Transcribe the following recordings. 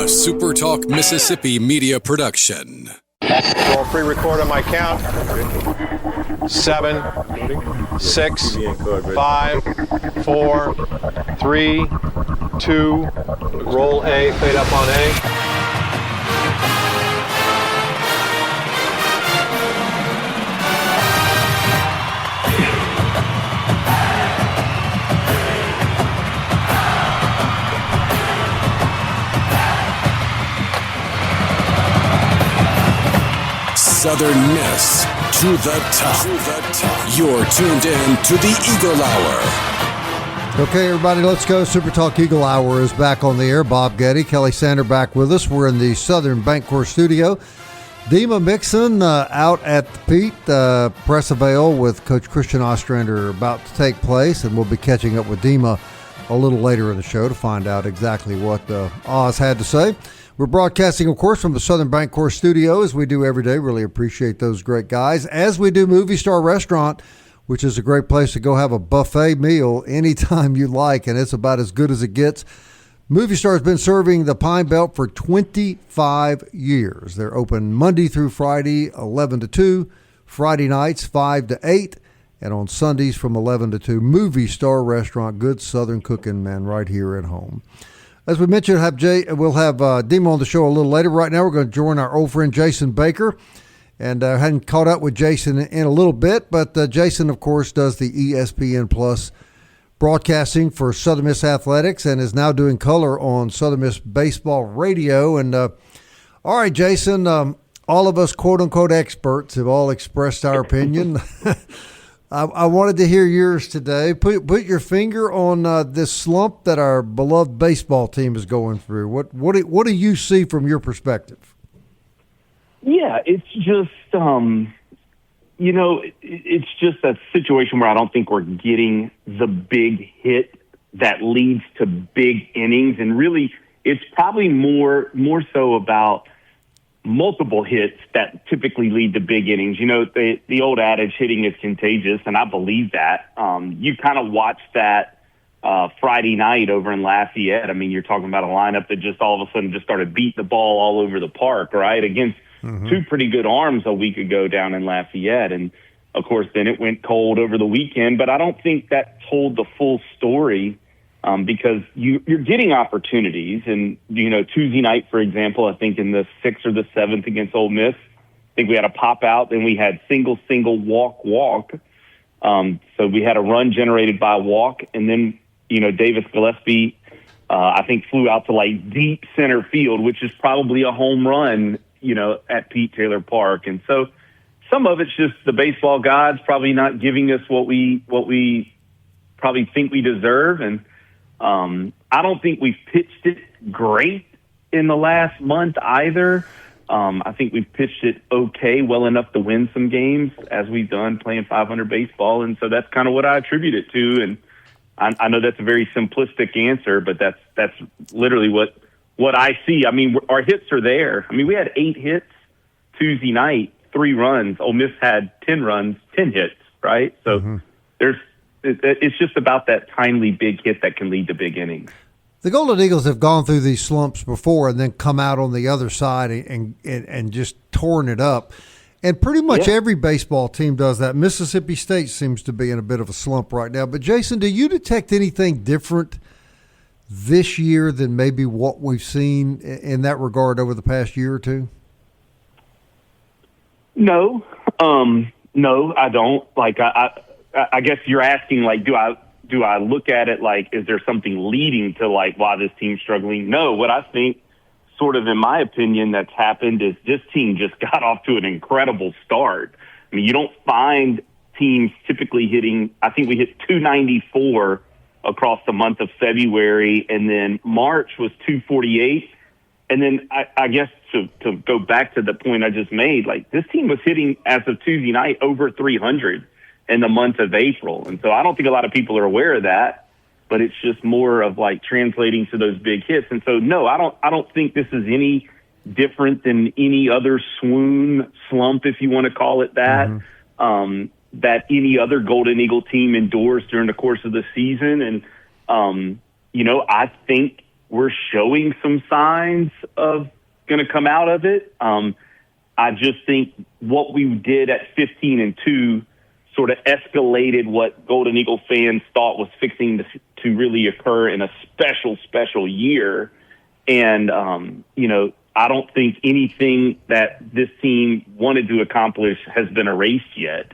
SuperTalk Mississippi media production. We'll pre-record on my count. 7, 6, 5, 4, 3, 2. Roll A, fade up on A. Southern Miss to the top. You're tuned in to the Eagle Hour. Okay, everybody, let's go. SuperTalk Eagle Hour is back on the air. Bob Getty, Kelly Sander back with us. We're in the Southern Bancorp studio. Dima Mixon out at the Pete Press Avail with Coach Christian Ostrander about to take place, and we'll be catching up with Dima a little later in the show to find out exactly what Oz had to say. We're broadcasting, of course, from the Southern Bancorp studio, as we do every day. Really appreciate those great guys. As we do Movie Star Restaurant, which is a great place to go have a buffet meal anytime you like, and it's about as good as it gets. Movie Star has been serving the Pine Belt for 25 years. They're open Monday through Friday, 11 to 2, Friday nights, 5 to 8, and on Sundays from 11 to 2. Movie Star Restaurant, good Southern cooking, man, right here at home. As we mentioned, we'll have Dima on the show a little later. Right now, we're going to join our old friend Jason Baker. And I hadn't caught up with Jason in a little bit, but Jason, of course, does the ESPN Plus broadcasting for Southern Miss Athletics and is now doing color on Southern Miss Baseball Radio. And all right, Jason, all of us quote-unquote experts have all expressed our opinion. I wanted to hear yours today. Put your finger on this slump that our beloved baseball team is going through. What do you see from your perspective? Yeah, it's just it's just a situation where I don't think we're getting the big hit that leads to big innings, and really, it's probably more so about multiple hits that typically lead to big innings. You know, the old adage, hitting is contagious, and I believe that. You kind of watched that Friday night over in Lafayette. I mean, you're talking about a lineup that just all of a sudden just started beating the ball all over the park, right, against two pretty good arms a week ago down in Lafayette. And, of course, then it went cold over the weekend. But I don't think that told the full story. Because you're getting opportunities. And, you know, Tuesday night, for example, I think in the 6th or the 7th against Ole Miss, I think we had a pop out, then we had single, walk. So we had a run generated by a walk. And then, you know, Davis Gillespie, I think, flew out to like deep center field, which is probably a home run, you know, at Pete Taylor Park. And so some of it's just the baseball gods probably not giving us what we probably think we deserve. And, I don't think we've pitched it great in the last month either. I think we've pitched it okay, well enough to win some games as we've done playing 500 baseball. And so that's kind of what I attribute it to. And I know that's a very simplistic answer, but that's literally what I see. I mean, our hits are there. I mean, we had 8 hits Tuesday night, 3 runs. Ole Miss had 10 runs, 10 hits, right? So it's just about that timely big hit that can lead to big innings. The Golden Eagles have gone through these slumps before and then come out on the other side and just torn it up. And pretty much every baseball team does that. Mississippi State seems to be in a bit of a slump right now. But, Jason, do you detect anything different this year than maybe what we've seen in that regard over the past year or two? No. No, I don't. Like, I guess you're asking, like, do I look at it like, is there something leading to, like, why this team's struggling? No, what I think, sort of in my opinion, that's happened is this team just got off to an incredible start. I mean, you don't find teams typically hitting, I think we hit 294 across the month of February, and then March was 248. And then I guess to go back to the point I just made, like, this team was hitting, as of Tuesday night, over 300 in the month of April. And so I don't think a lot of people are aware of that, but it's just more of like translating to those big hits. And so, no, I don't think this is any different than any other swoon slump, if you want to call it that, that any other Golden Eagle team endures during the course of the season. And, you know, I think we're showing some signs of going to come out of it. I just think what we did at 15-2 sort of escalated what Golden Eagle fans thought was fixing to really occur in a special year. And, I don't think anything that this team wanted to accomplish has been erased yet.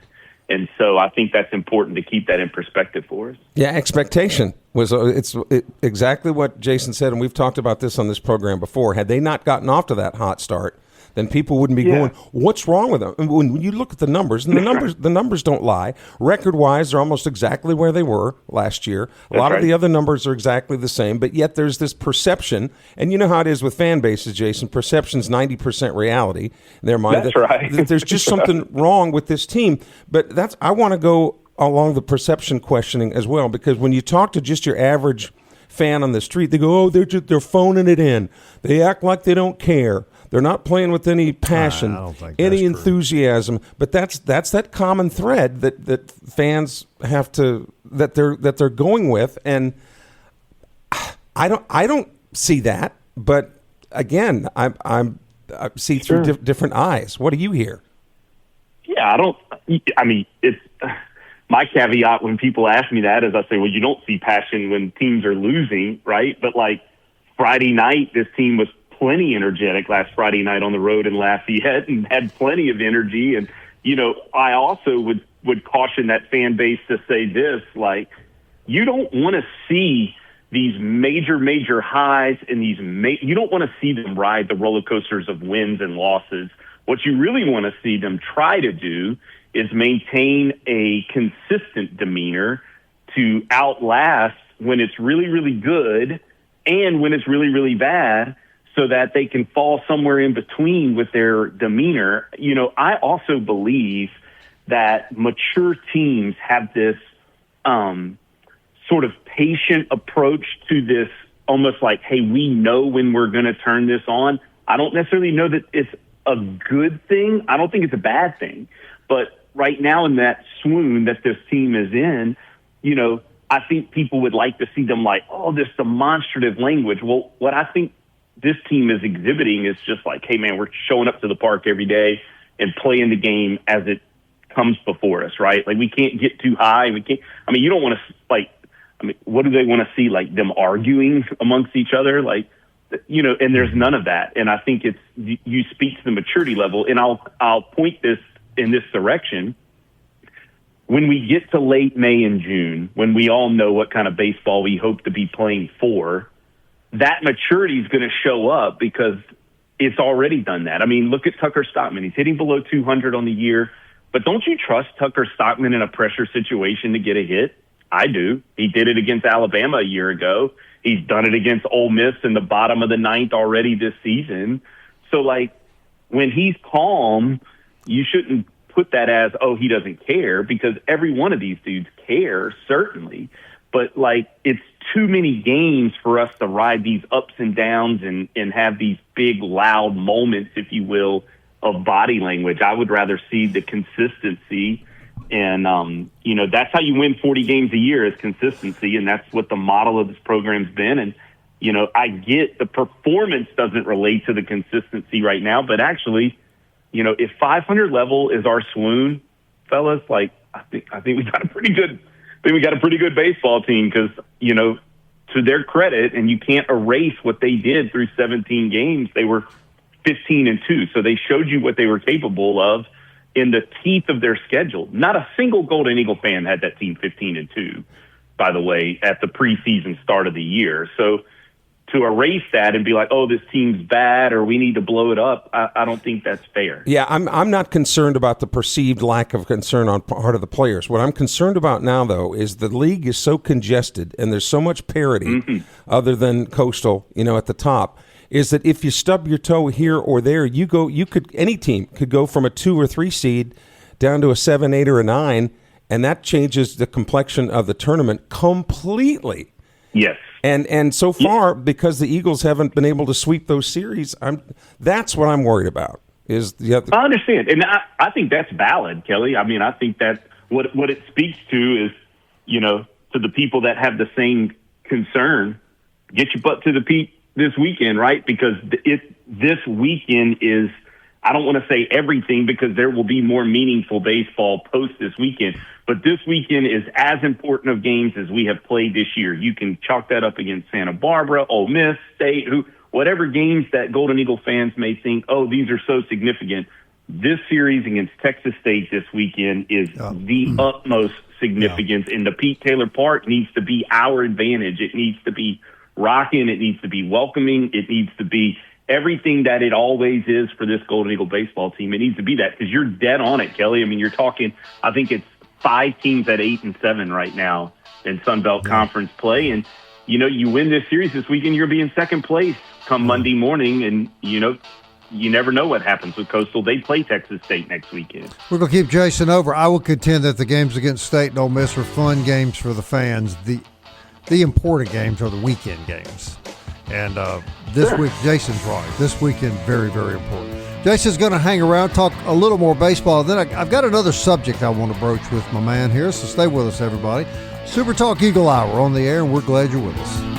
And so I think that's important to keep that in perspective for us. Yeah, expectation was exactly what Jason said, and we've talked about this on this program before. Had they not gotten off to that hot start, then people wouldn't be going, what's wrong with them? And when you look at the numbers, and the numbers don't lie. Record-wise, they're almost exactly where they were last year. A lot of the other numbers are exactly the same, but yet there's this perception, and you know how it is with fan bases, Jason. Perception's 90% reality in their mind. That's right. That there's just something wrong with this team. But I want to go along the perception questioning as well, because when you talk to just your average fan on the street, they go, they're phoning it in. They act like they don't care. They're not playing with any passion, any enthusiasm. But that's that common thread that fans have to that they're going with, and I don't see that. But again, I see through different eyes. What do you hear? Yeah, it's my caveat when people ask me that is I say, well, you don't see passion when teams are losing, right? But like Friday night, this team was plenty energetic last Friday night on the road in Lafayette and had plenty of energy. And, I also would caution that fan base to say this, like, you don't want to see these major highs and you don't want to see them ride the roller coasters of wins and losses. What you really want to see them try to do is maintain a consistent demeanor to outlast when it's really, really good and when it's really, really bad, so that they can fall somewhere in between with their demeanor. I also believe that mature teams have this sort of patient approach to this, almost like, hey, we know when we're going to turn this on. I don't necessarily know that it's a good thing. I don't think it's a bad thing. But right now in that swoon that this team is in, I think people would like to see them like, this demonstrative language. Well, what I think this team is exhibiting is just like, hey, man, we're showing up to the park every day and playing the game as it comes before us, right? Like, we can't get too high. You don't want to, what do they want to see? Like, them arguing amongst each other? Like, and there's none of that. And I think you speak to the maturity level, and I'll point this in this direction. When we get to late May and June, when we all know what kind of baseball we hope to be playing for, that maturity is going to show up because it's already done that. Look at Tucker Stockman. He's hitting below 200 on the year, but don't you trust Tucker Stockman in a pressure situation to get a hit? I do. He did it against Alabama a year ago. He's done it against Ole Miss in the bottom of the ninth already this season. So, like, when he's calm, you shouldn't put that as, he doesn't care, because every one of these dudes cares, certainly. But, like, it's too many games for us to ride these ups and downs and have these big, loud moments, if you will, of body language. I would rather see the consistency. And, that's how you win 40 games a year, is consistency. And that's what the model of this program's been. And, I get the performance doesn't relate to the consistency right now. But actually, if 500 level is our swoon, fellas, like, I think we got a pretty good baseball team, because, to their credit, and you can't erase what they did through 17 games, they were 15-2. So they showed you what they were capable of in the teeth of their schedule. Not a single Golden Eagle fan had that team 15-2, by the way, at the preseason start of the year. So to erase that and be like, this team's bad or we need to blow it up, I don't think that's fair. Yeah, I'm not concerned about the perceived lack of concern on part of the players. What I'm concerned about now, though, is the league is so congested and there's so much parity other than Coastal, at the top, is that if you stub your toe here or there, any team could go from a 2 or 3 seed down to a 7, 8, or a 9, and that changes the complexion of the tournament completely. Yes. And so far, because the Eagles haven't been able to sweep those series, that's what I'm worried about. I understand, and I think that's valid, Kelly. I think that what it speaks to is, to the people that have the same concern, get your butt to the Pete this weekend, right? Because this weekend is, I don't want to say everything because there will be more meaningful baseball post this weekend, but this weekend is as important of games as we have played this year. You can chalk that up against Santa Barbara, Ole Miss, State, whatever games that Golden Eagle fans may think, oh, these are so significant. This series against Texas State this weekend is the utmost significance, and the Pete Taylor Park needs to be our advantage. It needs to be rocking. It needs to be welcoming. It needs to be everything that it always is for this Golden Eagle baseball team. It needs to be that, because you're dead on it, Kelly. I mean, you're talking, I think it's 5 teams at 8-7 right now in Sun Belt Conference play. And, you win this series this weekend, you're being second place come Monday morning. And, you never know what happens with Coastal. They play Texas State next weekend. We're going to keep Jason over. I will contend that the games against State and Ole Miss are fun games for the fans. The important games are the weekend games. And this week, Jason's right. This weekend, very, very important. Jason's going to hang around, talk a little more baseball. Then I've got another subject I want to broach with my man here, so stay with us, everybody. Super Talk Eagle Hour on the air, and we're glad you're with us.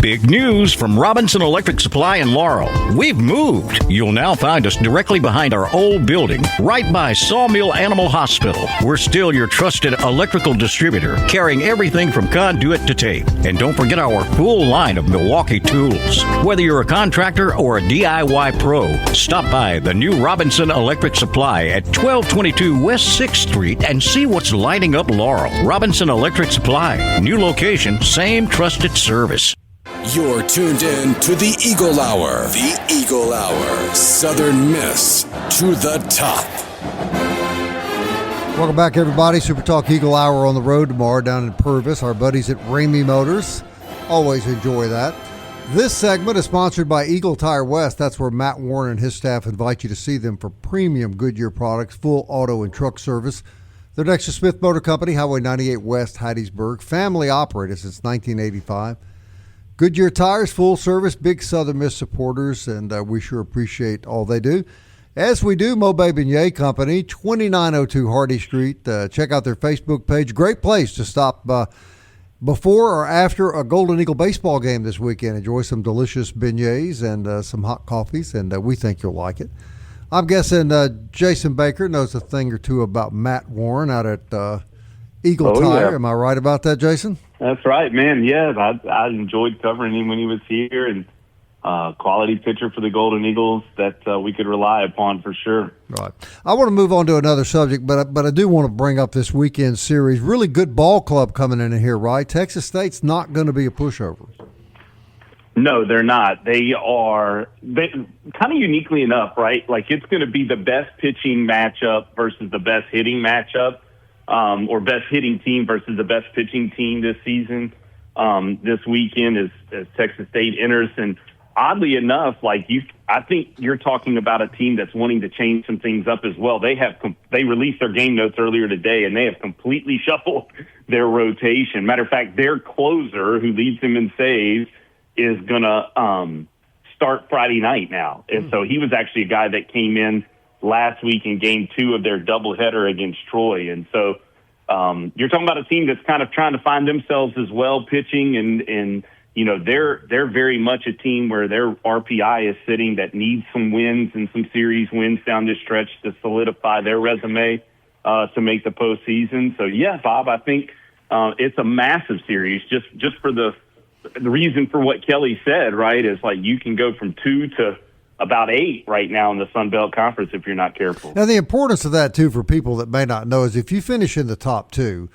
Big news from Robinson Electric Supply in Laurel. We've moved. You'll now find us directly behind our old building, right by Sawmill Animal Hospital. We're still your trusted electrical distributor, carrying everything from conduit to tape. And don't forget our full line of Milwaukee tools. Whether you're a contractor or a DIY pro, stop by the new Robinson Electric Supply at 1222 West 6th Street and see what's lighting up Laurel. Robinson Electric Supply. New location, same trusted service. You're tuned in to the Eagle Hour. The Eagle Hour. Southern Miss to the top. Welcome back, everybody. Super Talk Eagle Hour on the road tomorrow down in Purvis. Our buddies at Ramey Motors. Always enjoy that. This segment is sponsored by Eagle Tire West. That's where Matt Warren and his staff invite you to see them for premium Goodyear products, full auto and truck service. They're next to Smith Motor Company, Highway 98 West, Hattiesburg. Family operated since 1985. Goodyear Tires, full service, big Southern Miss supporters, and we sure appreciate all they do. As we do, Mo Babe and Yay Company, 2902 Hardy Street. Check out their Facebook page. Great place to stop before or after a Golden Eagle baseball game this weekend. Enjoy some delicious beignets and some hot coffees, and we think you'll like it. I'm guessing Jason Baker knows a thing or two about Matt Warren out at Eagle Tire. Yeah. Am I right about that, Jason? That's right, man. Yeah, I enjoyed covering him when he was here, and quality pitcher for the Golden Eagles that we could rely upon for sure. Right. I want to move on to another subject, but I do want to bring up this weekend series. Really good ball club coming in here, right? Texas State's not going to be a pushover. No, they're not. They kind of uniquely enough, right? Like, it's going to be the best pitching matchup versus the best hitting matchup. Or best hitting team versus the best pitching team this season, this weekend as Texas State enters. And oddly enough, I think you're talking about a team that's wanting to change some things up as well. They released their game notes earlier today, and they have completely shuffled their rotation. Matter of fact, their closer, who leads them in saves, is going to start Friday night now. And so he was actually a guy that came in last week in game 2 of their doubleheader against Troy. And so you're talking about a team that's kind of trying to find themselves as well pitching. And they're very much a team where their RPI is sitting that needs some wins and some series wins down this stretch to solidify their resume to make the postseason. So, yeah, Bob, I think it's a massive series just for the reason for what Kelly said, right, is like you can go from 2 to about 8 right now in the Sun Belt Conference if you're not careful. Now, the importance of that, too, for people that may not know is if you finish in the top 2,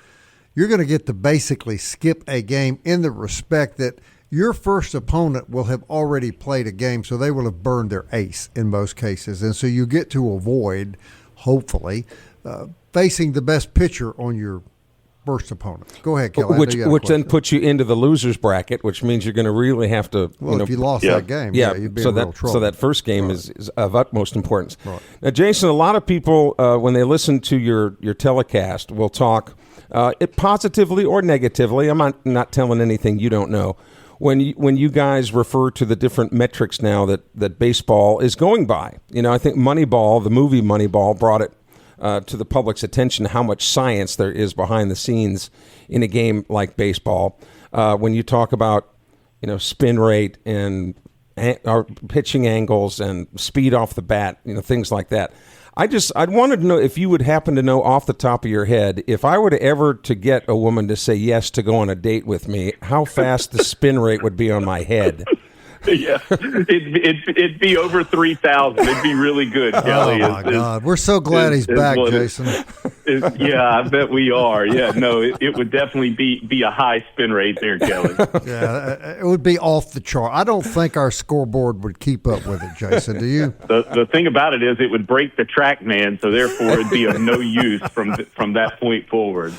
you're going to get to basically skip a game in the respect that your first opponent will have already played a game, so they will have burned their ace in most cases. And so you get to avoid, hopefully, facing the best pitcher on your first opponent. Go ahead, Kelly. Which then puts you into the losers bracket, which means you're going to really have to. Well, if you lost that game, you'd be in real trouble. So that first game is of utmost importance. Right. Now, Jason, a lot of people when they listen to your telecast will talk it positively or negatively. I'm not telling anything you don't know. When you guys refer to the different metrics now that baseball is going by, I think Moneyball, the movie Moneyball, brought it to the public's attention how much science there is behind the scenes in a game like baseball. When you talk about, spin rate and pitching angles and speed off the bat, things like that. I wanted to know if you would happen to know off the top of your head, if I were to ever to get a woman to say yes to go on a date with me, how fast the spin rate would be on my head. Yeah, it'd be over 3,000. It'd be really good, Kelly. Oh, my God. We're so glad he's back, Jason. Yeah, I bet we are. Yeah, no, it would definitely be a high spin rate there, Kelly. Yeah, it would be off the chart. I don't think our scoreboard would keep up with it, Jason. Do you? The thing about it is it would break the track man, so therefore it'd be of no use from that point forward.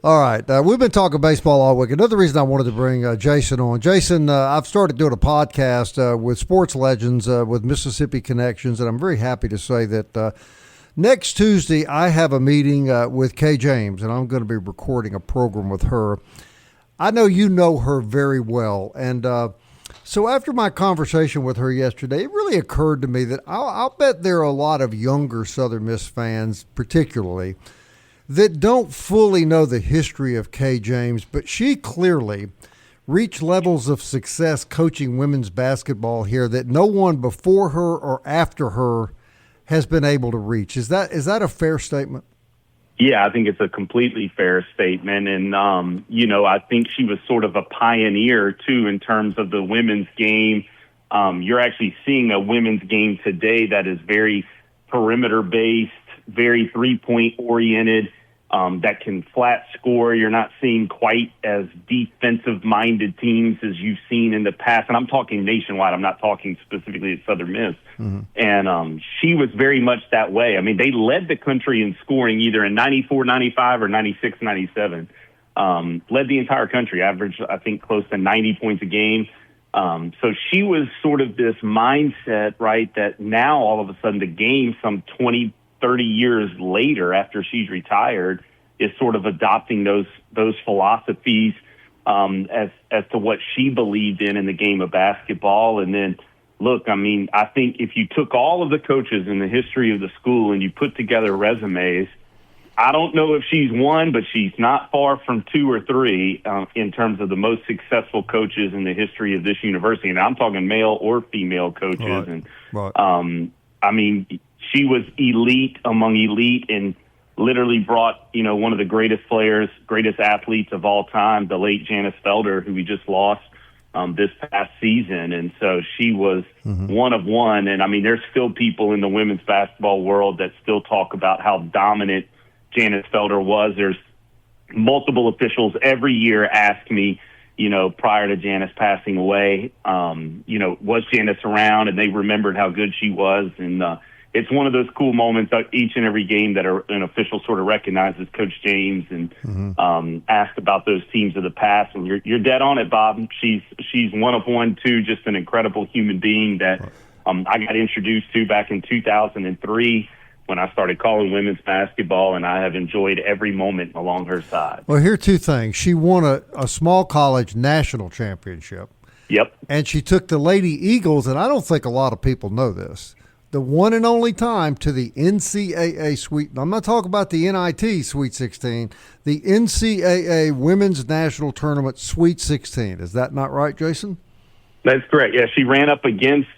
All right. We've been talking baseball all week. Another reason I wanted to bring Jason on. Jason, I've started doing a podcast with sports legends with Mississippi Connections, and I'm very happy to say that next Tuesday I have a meeting with Kay James, and I'm going to be recording a program with her. I know you know her very well, and so after my conversation with her yesterday, it really occurred to me that I'll bet there are a lot of younger Southern Miss fans, particularly, that don't fully know the history of Kay James, but she clearly reached levels of success coaching women's basketball here that no one before her or after her has been able to reach. Is that a fair statement? Yeah, I think it's a completely fair statement. And, I think she was sort of a pioneer, too, in terms of the women's game. You're actually seeing a women's game today that is very perimeter-based, very three-point oriented, that can flat score. You're not seeing quite as defensive-minded teams as you've seen in the past. And I'm talking nationwide. I'm not talking specifically at Southern Miss. Mm-hmm. And she was very much that way. I mean, they led the country in scoring either in 94, 95 or 96, 97. Led the entire country, averaged, I think, close to 90 points a game. So she was sort of this mindset, right, that now all of a sudden the game, some 20, 30 years later after she's retired, is sort of adopting those philosophies as to what she believed in the game of basketball. And then, look, I mean, I think if you took all of the coaches in the history of the school and you put together resumes, I don't know if she's one, but she's not far from two or three in terms of the most successful coaches in the history of this university. And I'm talking male or female coaches. Right. And right. I mean, she was elite among elite and literally brought, one of the greatest players, greatest athletes of all time, the late Janice Felder, who we just lost this past season. And so she was one of one. And, I mean, there's still people in the women's basketball world that still talk about how dominant Janice Felder was. There's multiple officials every year ask me, prior to Janice passing away, was Janice around? And they remembered how good she was. And it's one of those cool moments each and every game that an official sort of recognizes Coach James and asked about those teams of the past. And you're dead on it, Bob. She's one of one, too, just an incredible human being that I got introduced to back in 2003 when I started calling women's basketball, and I have enjoyed every moment along her side. Well, here are two things. She won a small college national championship. Yep. And she took the Lady Eagles, and I don't think a lot of people know this, the one and only time to the NCAA Sweet. I'm not talking about the NIT Sweet 16, the NCAA Women's National Tournament Sweet 16. Is that not right, Jason? That's correct. Yeah, she ran up against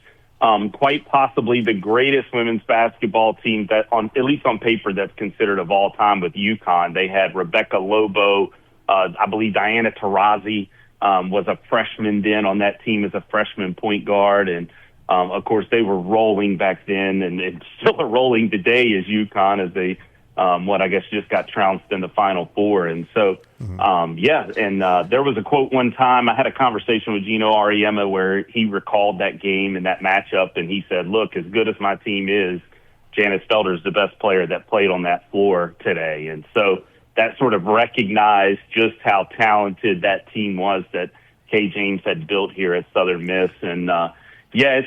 quite possibly the greatest women's basketball team that, at least on paper, that's considered of all time with UConn. They had Rebecca Lobo, I believe Diana Taurasi was a freshman then on that team as a freshman point guard. And, of course, they were rolling back then, and it's still rolling today as UConn as they, I guess just got trounced in the Final Four. And so, there was a quote one time. I had a conversation with Gino Auriemma where he recalled that game and that matchup, and he said, look, as good as my team is, Janice Felder is the best player that played on that floor today. And so that sort of recognized just how talented that team was that Kay James had built here at Southern Miss. And, it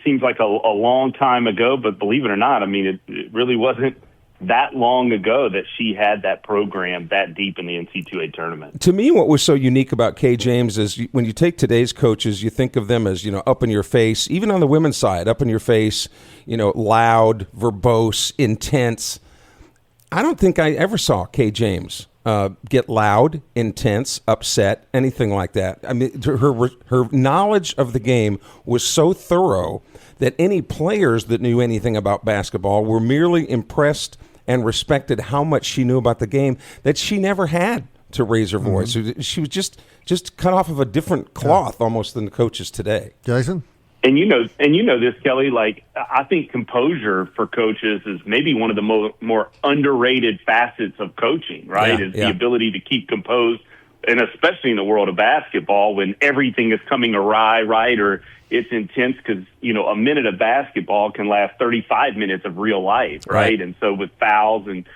seems like a long time ago, but believe it or not, I mean, it really wasn't that long ago that she had that program that deep in the NC2A tournament. To me, what was so unique about Kay James is when you take today's coaches, you think of them as, up in your face, even on the women's side, up in your face, loud, verbose, intense. I don't think I ever saw Kay James get loud, intense, upset, anything like that. I mean, her knowledge of the game was so thorough that any players that knew anything about basketball were merely impressed and respected how much she knew about the game, that she never had to raise her voice. She was just cut off of a different cloth almost than the coaches today. Jason? And you know this, Kelly, like I think composure for coaches is maybe one of the more underrated facets of coaching, right? Is the ability to keep composed, and especially in the world of basketball when everything is coming awry, right? Or it's intense because, a minute of basketball can last 35 minutes of real life, right? And so with fouls and,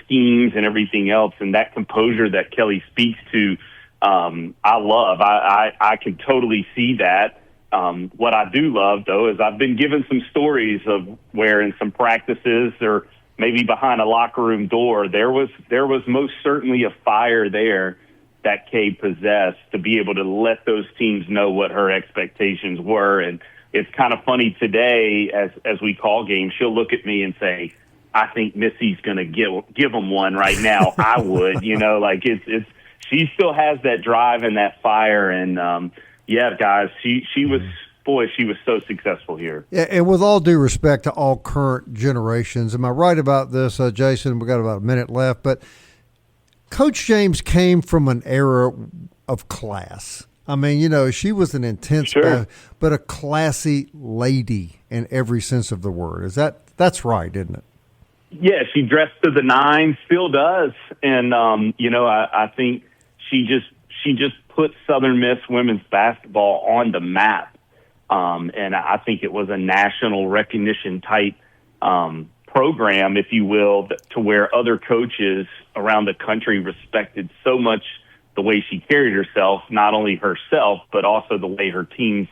schemes and everything else, and that composure that Kelly speaks to, I love. I can totally see that. What I do love, though, is I've been given some stories of where in some practices or maybe behind a locker room door, there was most certainly a fire there that Kay possessed to be able to let those teams know what her expectations were. And it's kind of funny today as we call games, she'll look at me and say, I think Missy's going to give them one right now. I would, it's she still has that drive and that fire. And, guys, she was so successful here. Yeah, and with all due respect to all current generations, am I right about this, Jason? We got about a minute left, but Coach James came from an era of class. I mean, she was an intense, but a classy lady in every sense of the word. That's right, isn't it? Yeah, she dressed to the nines, still does, and I think she just put Southern Miss women's basketball on the map, and I think it was a national recognition type program, if you will, to where other coaches around the country respected so much the way she carried herself, not only herself, but also the way her teams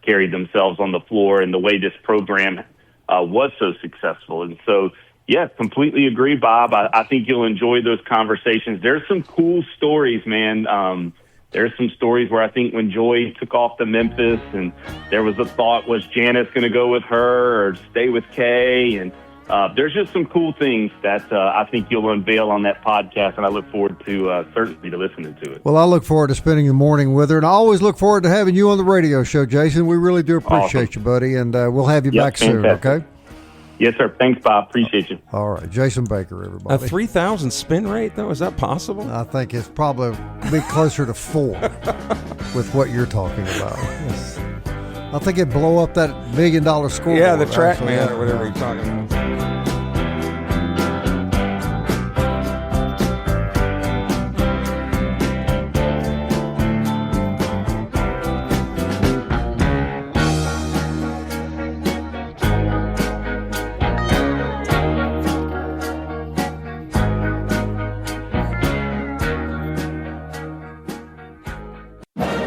carried themselves on the floor and the way this program was so successful. And so, completely agree, Bob. I think you'll enjoy those conversations. There's some cool stories, man. There's some stories where I think when Joy took off to Memphis and there was a thought, was Janice going to go with her or stay with Kay? And there's just some cool things that I think you'll unveil on that podcast, and I look forward to certainly to listening to it. Well, I look forward to spending the morning with her, and I always look forward to having you on the radio show, Jason. We really do appreciate you, buddy, and we'll have you back soon, okay? Yes, sir. Thanks, Bob. Appreciate you. All right. Jason Baker, everybody. A 3,000 spin rate, though? Is that possible? I think it's probably be closer to 4 with what you're talking about. Yes. I think it'd blow up that $1 million scoreboard. Yeah, the track man or whatever you're talking about.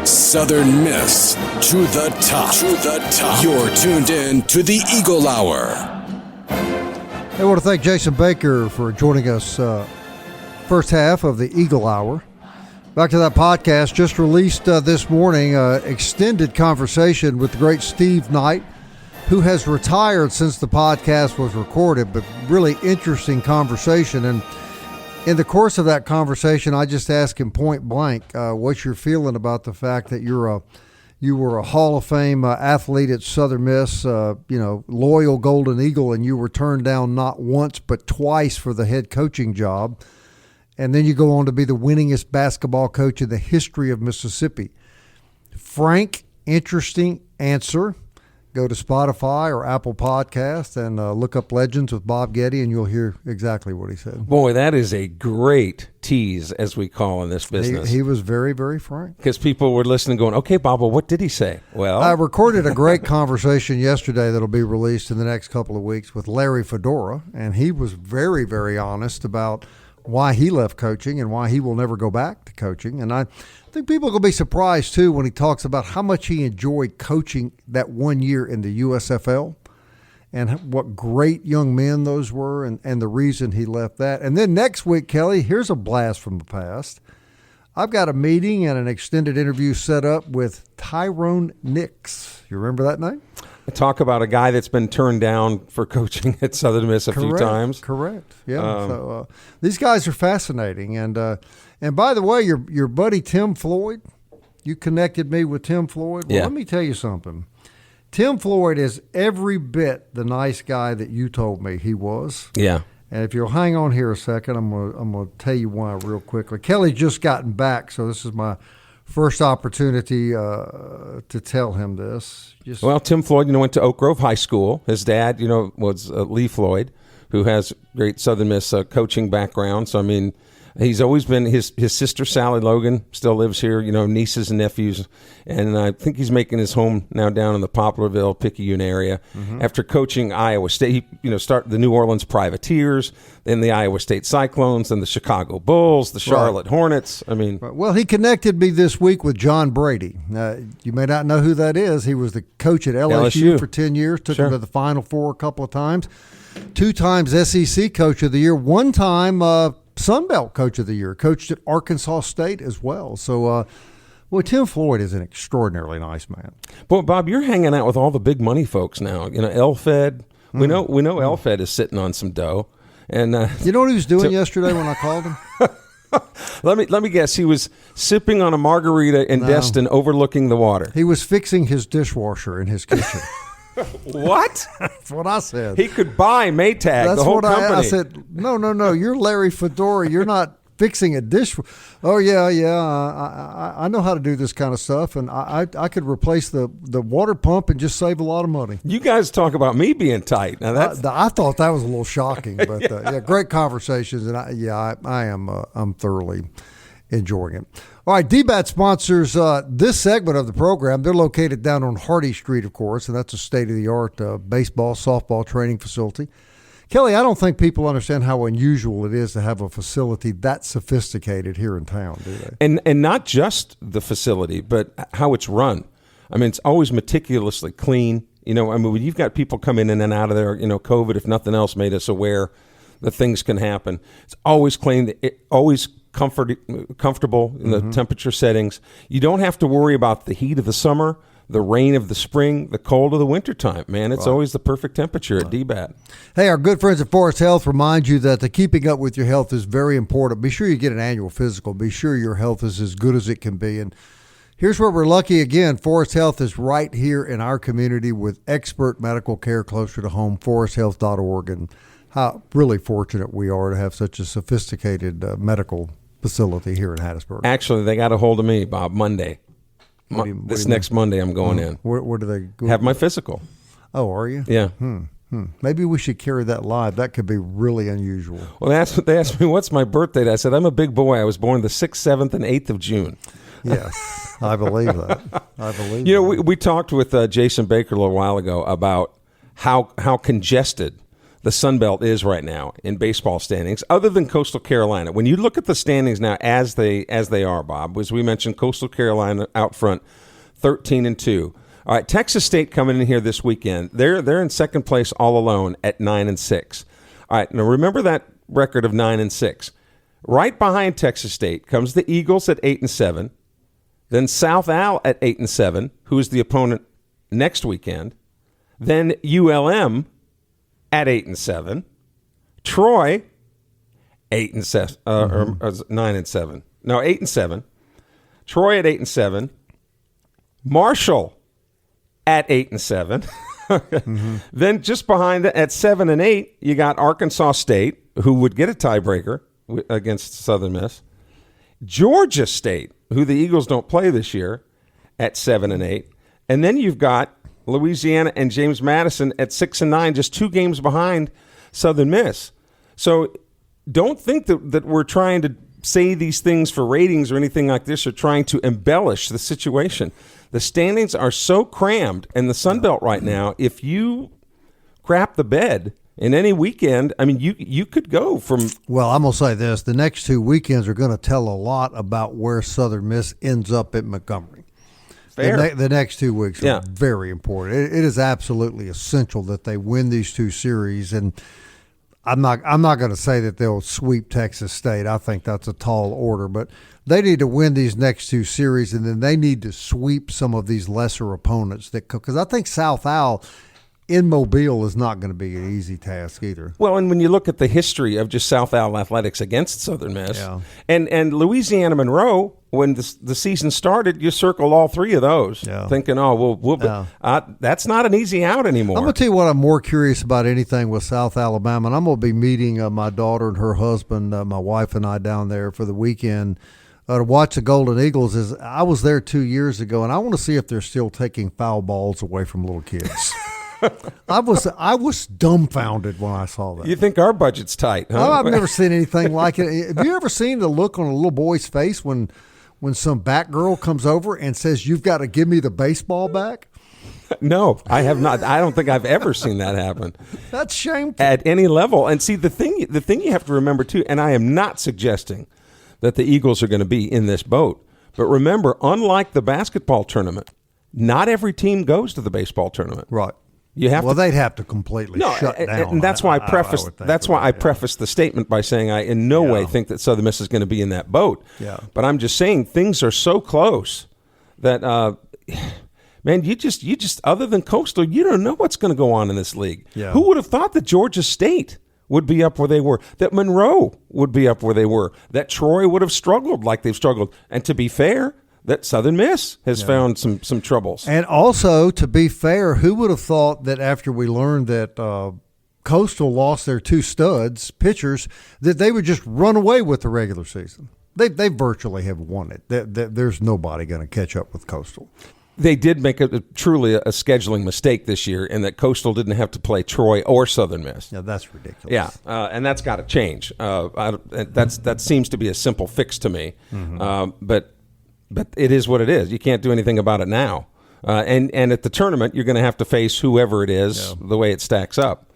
Southern Miss to the top. You're tuned in to the Eagle Hour. I want to thank Jason Baker for joining us first half of the Eagle Hour. Back to that podcast just released this morning, extended conversation with the great Steve Knight, who has retired since the podcast was recorded, but really interesting conversation. And in the course of that conversation, I just asked him point blank, what you're feeling about the fact that you were a Hall of Fame athlete at Southern Miss, loyal Golden Eagle, and you were turned down not once but twice for the head coaching job. And then you go on to be the winningest basketball coach in the history of Mississippi. Frank, interesting answer. Go to Spotify or Apple Podcast and look up Legends with Bob Getty, and you'll hear exactly what he said. Boy, that is a great tease, as we call in this business. He was very, very frank. Because people were listening going, okay, Bob, well, what did he say? Well, I recorded a great conversation yesterday that'll be released in the next couple of weeks with Larry Fedora, and he was very, very honest about why he left coaching and why he will never go back to coaching. And I think people are going to be surprised, too, when he talks about how much he enjoyed coaching that 1 year in the USFL and what great young men those were and the reason he left that. And then next week, Kelly, here's a blast from the past. I've got a meeting and an extended interview set up with Tyrone Nix. You remember that name? Talk about a guy that's been turned down for coaching at Southern Miss a few times. Correct. Yeah. So these guys are fascinating. And by the way, your buddy Tim Floyd, you connected me with Tim Floyd. Well, let me tell you something. Tim Floyd is every bit the nice guy that you told me he was. Yeah. And if you'll hang on here a second, I'm gonna tell you why real quickly. Kelly's just gotten back, so this is my first opportunity to tell him this. Well, Tim Floyd, went to Oak Grove High School. His dad, was Lee Floyd, who has great Southern Miss coaching background. So, I mean, he's always been his sister, Sally Logan, still lives here, nieces and nephews. And I think he's making his home now down in the Poplarville, Picayune area. Mm-hmm. After coaching Iowa State, he, started the New Orleans Privateers, then the Iowa State Cyclones, then the Chicago Bulls, the Charlotte Hornets. I mean. Well, he connected me this week with John Brady. You may not know who that is. He was the coach at LSU. For 10 years, took him to the Final Four a couple of times. 2 times SEC Coach of the Year, 1 time Sun Belt Coach of the Year, coached at Arkansas State as well. So, Tim Floyd is an extraordinarily nice man. Boy, Bob, you're hanging out with all the big money folks now. Elfed. We know Elfed is sitting on some dough. And you know what he was doing yesterday when I called him? Let me guess. He was sipping on a margarita in Destin, overlooking the water. He was fixing his dishwasher in his kitchen. What? That's what I said. He could buy Maytag, the whole company. I said, no. You're Larry Fedora. You're not fixing a dish. Oh, yeah. I know how to do this kind of stuff, and I could replace the water pump and just save a lot of money. You guys talk about me being tight. Now I thought that was a little shocking, but great conversations, and I'm thoroughly enjoying it. All right, DBAT sponsors this segment of the program. They're located down on Hardy Street, of course, and that's a state-of-the-art baseball, softball training facility. Kelly, I don't think people understand how unusual it is to have a facility that sophisticated here in town, do they? And not just the facility, but how it's run. I mean, it's always meticulously clean. When you've got people coming in and out of there, COVID, if nothing else, made us aware that things can happen. It's always clean. Always comfortable in the temperature settings. You don't have to worry about the heat of the summer, the rain of the spring, the cold of the wintertime, man. It's always the perfect temperature at DBAT. Hey, our good friends at Forest Health remind you that the keeping up with your health is very important. Be sure you get an annual physical. Be sure your health is as good as it can be. And here's where we're lucky again. Forest Health is right here in our community with expert medical care closer to home, foresthealth.org. And how really fortunate we are to have such a sophisticated medical facility here in Hattiesburg. Actually, they got a hold of me, Bob, Monday. Next Monday I'm going in. Where do they go? Have my physical. Oh, are you? Yeah. Maybe we should carry that live. That could be really unusual. Well, they asked me, what's my birth date? I said, I'm a big boy. I was born the 6th, 7th, and 8th of June. Yes, I believe that. We talked with Jason Baker a little while ago about how congested the Sun Belt is right now in baseball standings, other than Coastal Carolina. When you look at the standings now as they are, Bob, as we mentioned, Coastal Carolina out front, 13-2. All right, Texas State coming in here this weekend. They're in second place all alone at 9-6. All right, now remember that record of 9-6. Right behind Texas State comes the Eagles at 8-7, then South Al at 8-7, who is the opponent next weekend, then ULM at 8-7, Troy 8-7 or 9-7. No, 8-7. Troy at 8-7. Marshall at 8-7. Then just behind it at 7-8, you got Arkansas State, who would get a tiebreaker against Southern Miss. Georgia State, who the Eagles don't play this year, at 7-8, and then you've got Louisiana and James Madison at 6-9, just 2 games behind Southern Miss. So don't think that we're trying to say these things for ratings or anything like this, or trying to embellish the situation. The standings are so crammed in the Sun Belt right now. If you crap the bed, In any weekend, I mean, you could go from. Well, I'm going to say this. The next 2 weekends are going to tell a lot about where Southern Miss ends up at Montgomery. Fair. The next 2 weeks are very important. It is absolutely essential that they win these 2 series, and I'm not going to say that they'll sweep Texas State. I think that's a tall order, but they need to win these next 2 series, and then they need to sweep some of these lesser opponents. Because I think South Al in Mobile is not going to be an easy task either. Well, and when you look at the history of just South Al athletics against Southern Miss, and Louisiana Monroe, when the season started, you circled all 3 of those, thinking, that's not an easy out anymore. I'm going to tell you what I'm more curious about anything with South Alabama, and I'm going to be meeting my daughter and her husband, my wife and I down there for the weekend to watch the Golden Eagles. I was there 2 years ago, and I want to see if they're still taking foul balls away from little kids. I was dumbfounded when I saw that. You think our budget's tight, huh? Oh, I've never seen anything like it. Have you ever seen the look on a little boy's face when some back girl comes over and says, "You've got to give me the baseball back"? No, I have not. I don't think I've ever seen that happen. That's shameful at any level. And see, the thing you have to remember too, and I am not suggesting that the Eagles are going to be in this boat, but remember, unlike the basketball tournament, not every team goes to the baseball tournament. Right. They'd have to completely shut down. And that's why I prefaced the statement by saying I in no way think that Southern Miss is going to be in that boat. Yeah. But I'm just saying things are so close that man, you just other than Coastal, you don't know what's going to go on in this league. Yeah. Who would have thought that Georgia State would be up where they were, that Monroe would be up where they were, that Troy would have struggled like they've struggled, and to be fair, that Southern Miss has found some troubles. And also, to be fair, who would have thought that after we learned that Coastal lost their 2 studs, pitchers, that they would just run away with the regular season? They virtually have won it. There's nobody going to catch up with Coastal. They did make truly a scheduling mistake this year in that Coastal didn't have to play Troy or Southern Miss. Yeah, that's ridiculous. Yeah, and that's got to change. That seems to be a simple fix to me. Mm-hmm. But it is what it is. You can't do anything about it now. And at the tournament, you're going to have to face whoever it is the way it stacks up.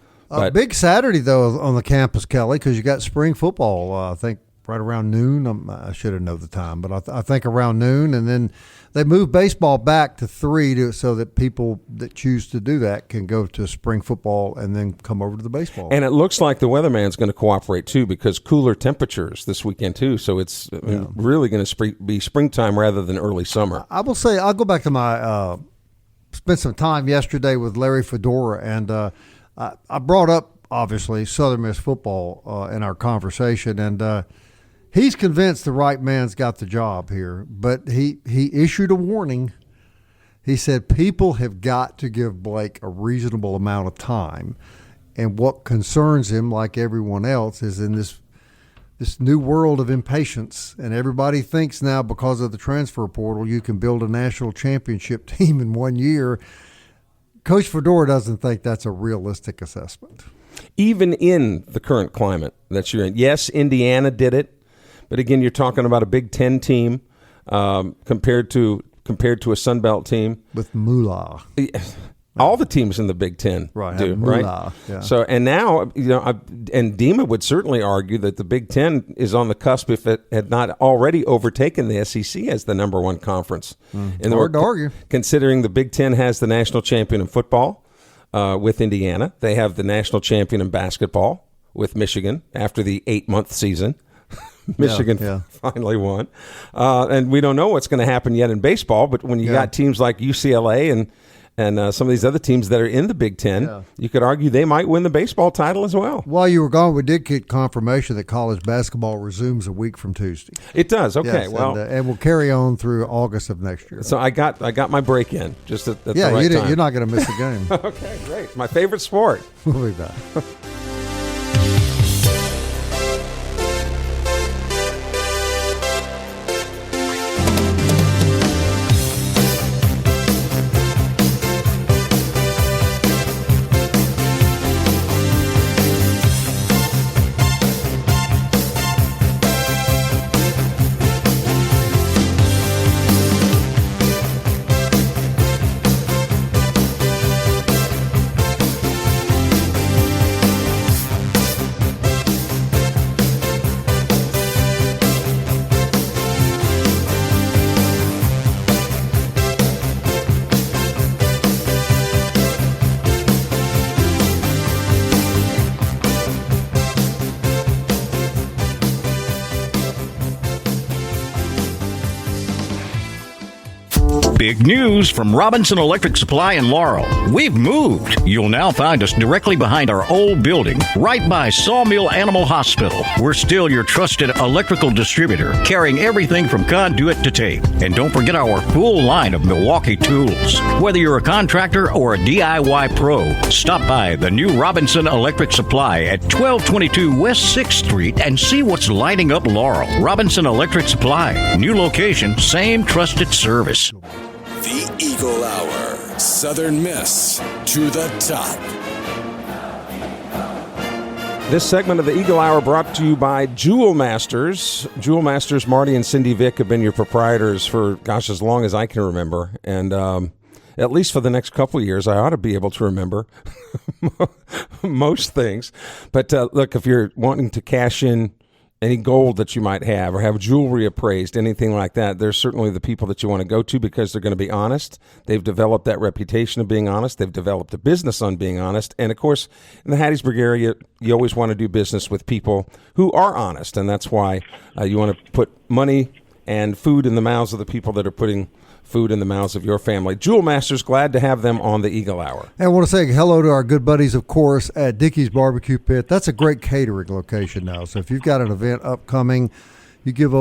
Big Saturday, though, on the campus, Kelly, because you got spring football, I think, right around noon. I should have known the time, but I think around noon. And then they moved baseball back to 3 so that people that choose to do that can go to spring football and then come over to the baseball. And it looks like the weatherman's going to cooperate, too, because cooler temperatures this weekend, too. So it's really going to be springtime rather than early summer. I will say, I'll go back to my spent some time yesterday with Larry Fedora, and I brought up, obviously, Southern Miss football in our conversation, and he's convinced the right man's got the job here, but he issued a warning. He said people have got to give Blake a reasonable amount of time, and what concerns him, like everyone else, is in this new world of impatience, and everybody thinks now because of the transfer portal you can build a national championship team in 1 year. Coach Fedora doesn't think that's a realistic assessment. Even in the current climate that you're in. Yes, Indiana did it. But again, you're talking about a Big Ten team compared to a Sun Belt team with Moolah. All the teams in the Big Ten do, right? Yeah. So, and now, and Dima would certainly argue that the Big Ten is on the cusp, if it had not already overtaken the SEC as the number 1 conference. Hard to argue. Considering the Big Ten has the national champion in football with Indiana, they have the national champion in basketball with Michigan after the 8-month season. Michigan finally won. And we don't know what's going to happen yet in baseball, but when you got teams like UCLA and some of these other teams that are in the Big Ten, you could argue they might win the baseball title as well. While you were gone, we did get confirmation that college basketball resumes a week from Tuesday. It does. Okay. Yes, and we'll carry on through August of next year. So I got my break in just at the right time. You're not going to miss a game. Okay, great. My favorite sport. We'll be back. Big news from Robinson Electric Supply in Laurel. We've moved. You'll now find us directly behind our old building, right by Sawmill Animal Hospital. We're still your trusted electrical distributor, carrying everything from conduit to tape. And don't forget our full line of Milwaukee tools. Whether you're a contractor or a DIY pro, stop by the new Robinson Electric Supply at 1222 West 6th Street and see what's lighting up Laurel. Robinson Electric Supply. New location, same trusted service. The Eagle Hour. Southern Miss to the top. This segment of the Eagle Hour brought to you by Jewel Masters. Jewel Masters, Marty and Cindy Vick have been your proprietors for, as long as I can remember. And at least for the next couple of years, I ought to be able to remember most things. But look, if you're wanting to cash in any gold that you might have or have jewelry appraised, anything like that, there's certainly the people that you want to go to because they're going to be honest. They've developed that reputation of being honest. They've developed a business on being honest. And, of course, in the Hattiesburg area, you always want to do business with people who are honest, and that's why you want to put money and food in the mouths of the people that are putting food in the mouths of your family. Jewel Masters, glad to have them on the Eagle Hour. And I want to say hello to our good buddies, of course, at Dickey's Barbecue Pit. That's a great catering location now. So if you've got an event upcoming, you give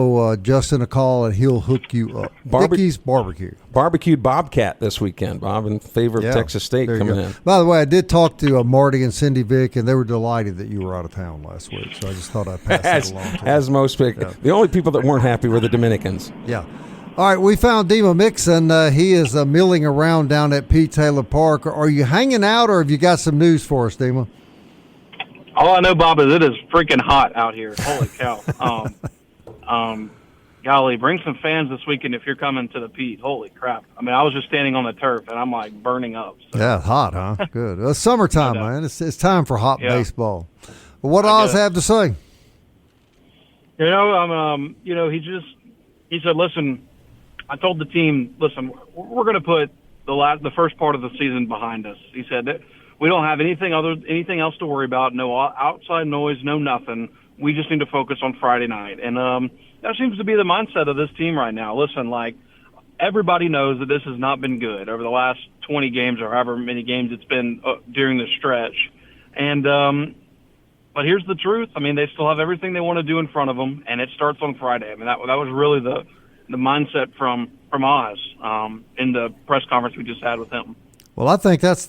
Justin a call and he'll hook you up. Dickey's Barbecue. Barbecued Bobcat this weekend, Bob, in favor of Texas State coming in. By the way, I did talk to Marty and Cindy Vick, and they were delighted that you were out of town last week. So I just thought I'd pass that along to them. As most people. Yeah. The only people that weren't happy were the Dominicans. Yeah. All right, we found Dima Mixon. He is milling around down at Pete Taylor Park. Are you hanging out, or have you got some news for us, Dima? All I know, Bob, is it is freaking hot out here. Holy cow. Golly, bring some fans this weekend if you're coming to the Pete. Holy crap. I mean, I was just standing on the turf, and I'm, like, burning up. So. Yeah, hot, huh? Good. It's summertime, man. It's time for hot baseball. Well, what Oz have to say? He said, listen, I told the team, listen, we're going to put the first part of the season behind us. He said that we don't have anything else to worry about, no outside noise, no nothing. We just need to focus on Friday night. And that seems to be the mindset of this team right now. Listen, like, everybody knows that this has not been good over the last 20 games or however many games it's been during the stretch. And but here's the truth. I mean, they still have everything they want to do in front of them, and it starts on Friday. I mean, that was really the mindset from Oz in the press conference we just had with him. Well, I think that's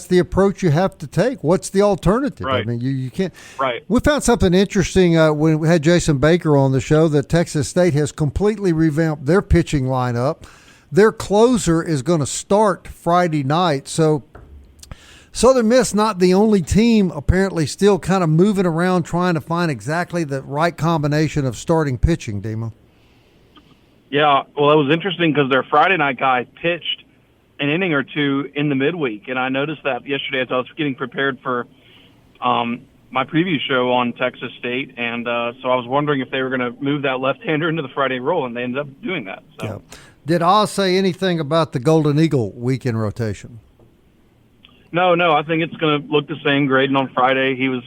the approach you have to take. What's the alternative? Right. I mean, you can't. Right. We found something interesting when we had Jason Baker on the show that Texas State has completely revamped their pitching lineup. Their closer is going to start Friday night. So Southern Miss not the only team apparently still kind of moving around trying to find exactly the right combination of starting pitching, Dima. Yeah, well, it was interesting because their Friday night guy pitched an inning or two in the midweek, and I noticed that yesterday as I was getting prepared for my preview show on Texas State, and so I was wondering if they were going to move that left-hander into the Friday role, and they ended up doing that. So. Yeah. Did Oz say anything about the Golden Eagle weekend rotation? No, I think it's going to look the same grading on Friday. He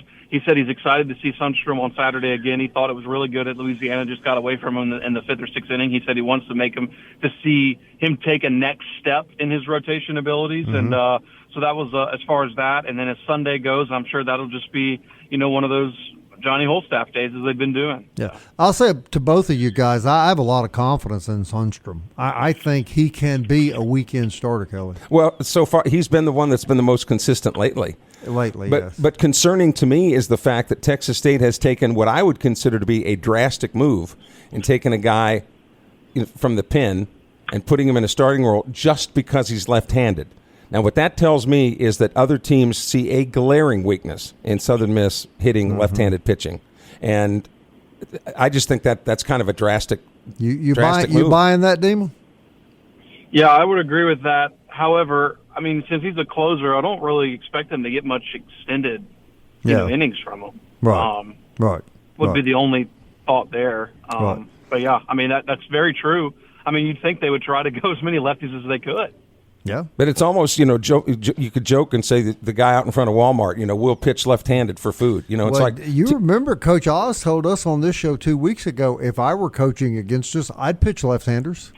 said he's excited to see Sundstrom on Saturday again. He thought it was really good at Louisiana, just got away from him in the fifth or sixth inning. He said he wants to see him take a next step in his rotation abilities. Mm-hmm. And so that was as far as that. And then as Sunday goes, I'm sure that'll just be, one of those Johnny Holstaff days as they've been doing. Yeah. I'll say to both of you guys, I have a lot of confidence in Sundstrom. I think he can be a weekend starter, Kelly. Well, so far he's been the one that's been the most consistent lately. Yes. But concerning to me is the fact that Texas State has taken what I would consider to be a drastic move in taking a guy from the pen and putting him in a starting role just because he's left-handed. Now, what that tells me is that other teams see a glaring weakness in Southern Miss hitting left-handed pitching. And I just think that's kind of a drastic move. Move. You buying that, Dima? Yeah, I would agree with that. However, I mean, since he's a closer, I don't really expect him to get much extended innings from him. Right. Would be the only thought there. Right. But, yeah, I mean, that's very true. I mean, you'd think they would try to go as many lefties as they could. Yeah. But it's almost, you could joke and say that the guy out in front of Walmart, will pitch left-handed for food. It's like. You remember Coach Oz told us on this show 2 weeks ago, if I were coaching against us, I'd pitch left-handers.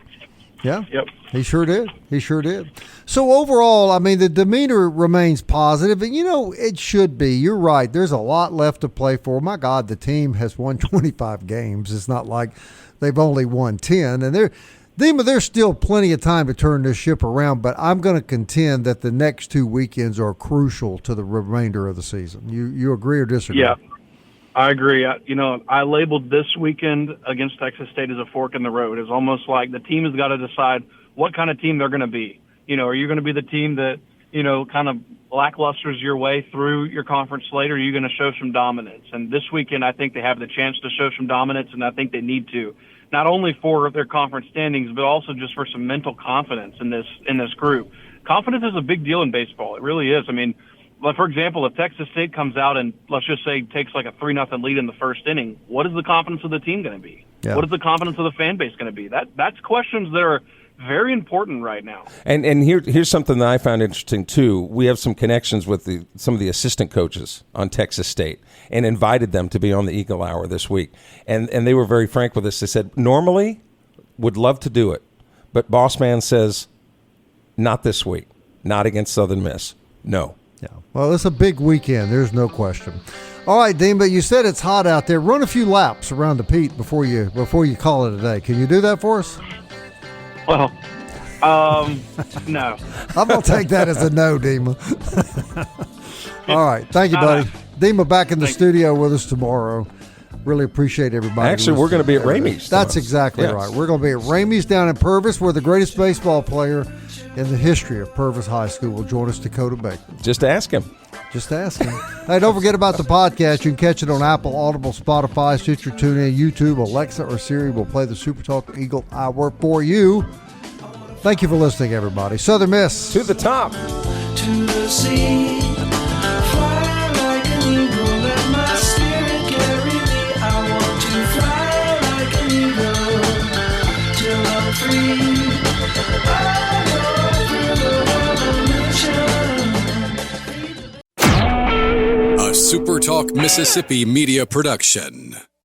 Yeah. Yep. He sure did. He sure did. So overall, I mean, the demeanor remains positive, and it should be. You're right. There's a lot left to play for. My God, the team has won 25 games. It's not like they've only won 10, and there's still plenty of time to turn this ship around. But I'm going to contend that the next 2 weekends are crucial to the remainder of the season. You agree or disagree? Yeah. I agree. I labeled this weekend against Texas State as a fork in the road. It's almost like the team has got to decide what kind of team they're going to be. Are you going to be the team that, kind of lacklusters your way through your conference slate, or are you going to show some dominance? And this weekend, I think they have the chance to show some dominance, and I think they need to, not only for their conference standings, but also just for some mental confidence in this group. Confidence is a big deal in baseball. It really is. I mean, for example, if Texas State comes out and, let's just say, takes like a 3-0 lead in the first inning, what is the confidence of the team going to be? Yeah. What is the confidence of the fan base going to be? That's questions that are very important right now. And here's something that I found interesting, too. We have some connections with some of the assistant coaches on Texas State and invited them to be on the Eagle Hour this week. And they were very frank with us. They said, normally would love to do it, but Boss Man says, not this week, not against Southern Miss. No. Yeah. Well, it's a big weekend. There's no question. All right, Dean, but you said it's hot out there. Run a few laps around the Pete before you call it a day. Can you do that for us? Well, no. I'm going to take that as a no, Dima. All right. Thank you, buddy. Dima back in the studio with us tomorrow. Really appreciate everybody. Actually, we're going to be at Ramey's. That's exactly right. We're going to be at Ramey's down in Purvis, where the greatest baseball player in the history of Purvis High School will join us, Dakota Baker. Just ask him. Just ask him. Hey, don't forget about the podcast. You can catch it on Apple, Audible, Spotify, Stitcher, TuneIn, YouTube, Alexa, or Siri will play the SuperTalk Eagle Hour for you. Thank you for listening, everybody. Southern Miss. To the top. To the sea. Fly like an eagle. Let my spirit carry me. I want to fly like an eagle till I'm free. A SuperTalk Mississippi media production.